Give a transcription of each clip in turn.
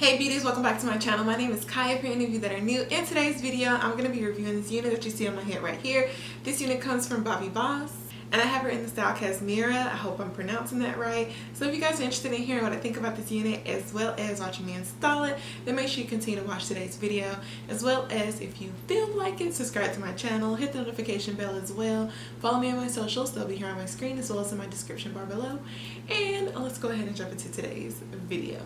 Hey beauties, welcome back to my channel. My name is Kaya for any of you that are new. In today's video, I'm going to be reviewing this unit that you see on my head right here. This unit comes from Bobbi, and I have her in the style Kasmira. I hope I'm pronouncing that right. So if you guys are interested in hearing what I think about this unit as well as watching me install it, then make sure you continue to watch today's video. As well as if you feel like it, subscribe to my channel, hit the notification bell as well. Follow me on my socials, they'll be here on my screen as well as in my description bar below. And let's go ahead and jump into today's video.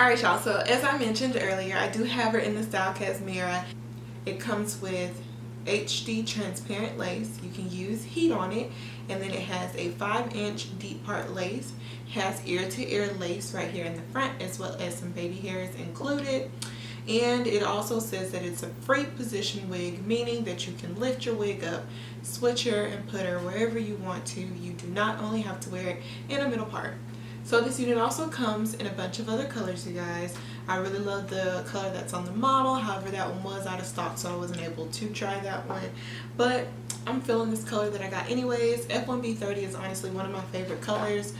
Alright y'all, so as I mentioned earlier, I do have her in the style Kasmira. It comes with HD transparent lace. You can use heat on it, and then it has a 5-inch deep part lace, has ear-to-ear lace right here in the front as well as some baby hairs included. And it also says that it's a free position wig, meaning that you can lift your wig up, switch her, and put her wherever you want to. You do not only have to wear it in a middle part. So this unit also comes in a bunch of other colors, you guys. I really love the color that's on the model. However, that one was out of stock, so I wasn't able to try that one. But I'm feeling this color that I got anyways. F1B30 is honestly one of my favorite colors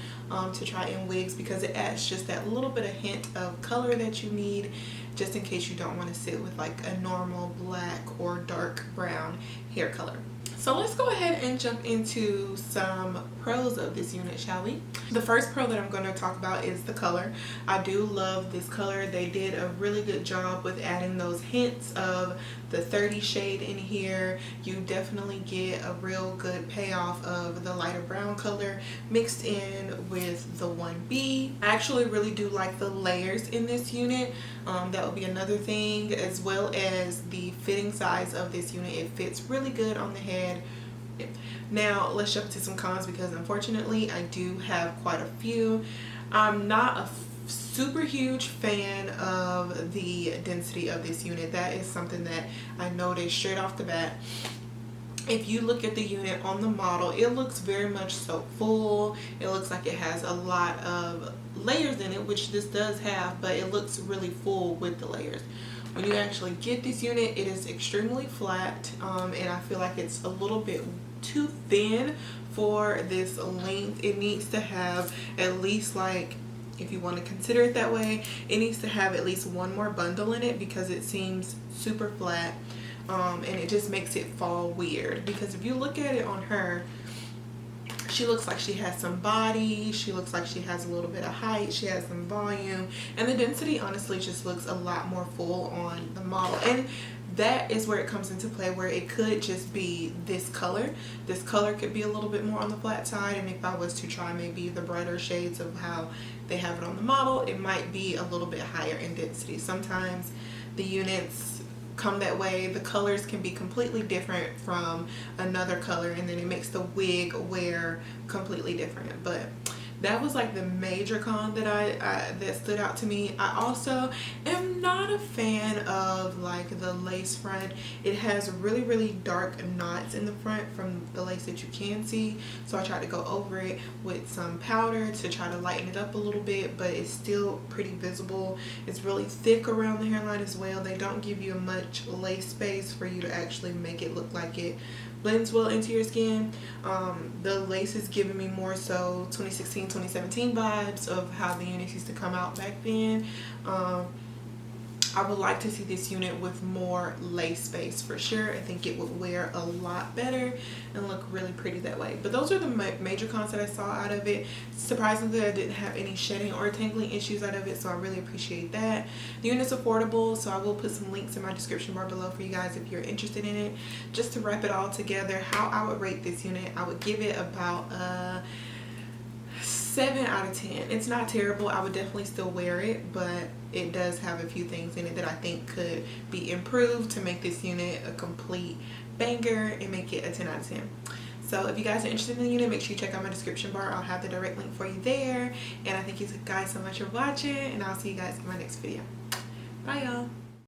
to try in wigs because it adds just that little bit of hint of color that you need just in case you don't want to sit with like a normal black or dark brown hair color. So let's go ahead and jump into some pros of this unit, shall we? The first pro that I'm going to talk about is the color. I do love this color. They did a really good job with adding those hints of the 30 shade in here. You definitely get a real good payoff of the lighter brown color mixed in with the 1B. I actually really do like the layers in this unit. That would be another thing, as well as the fitting size of this unit. It fits really good on the head. Now let's jump to some cons because unfortunately I do have quite a few. I'm not a super huge fan of the density of this unit. That is something that I noticed straight off the bat. If you look at the unit on the model, it looks very much so full. It looks like it has a lot of layers in it, which this does have, but it looks really full with the layers. When you actually get this unit, it is extremely flat, and I feel like it's a little bit too thin for this length. It needs to have at least, like, if you want to consider it that way, it needs to have at least one more bundle in it because it seems super flat, and it just makes it fall weird. Because if you look at it on her, she looks like she has some body, she looks like she has a little bit of height, she has some volume, and the density honestly just looks a lot more full on the model. And that is where it comes into play, where it could just be this color. This color could be a little bit more on the flat side, and if I was to try maybe the brighter shades of how they have it on the model, it might be a little bit higher in density. Sometimes the units come that way. The colors can be completely different from another color, and then it makes the wig wear completely different. But that was like the major con that that stood out to me. I also am not a fan of like the lace front. It has really dark knots in the front from the lace that you can see, so I tried to go over it with some powder to try to lighten it up a little bit, but it's still pretty visible. It's really thick around the hairline as well. They don't give you much lace space for you to actually make it look like it blends well into your skin. The lace is giving me more so 2016, 2017 vibes of how the units used to come out back then. I would like to see this unit with more lace space for sure. I think it would wear a lot better and look really pretty that way. But those are the major cons that I saw out of it. Surprisingly, I didn't have any shedding or tangling issues out of it, so I really appreciate that. The unit's affordable, so I will put some links in my description bar below for you guys if you're interested in it. Just to wrap it all together, how I would rate this unit, I would give it about 7 out of 10. It's not terrible. I would definitely still wear it, but it does have a few things in it that I think could be improved to make this unit a complete banger and make it a 10 out of 10. So if you guys are interested in the unit, make sure you check out my description bar. I'll have the direct link for you there. And I thank you guys so much for watching, and I'll see you guys in my next video. Bye, y'all.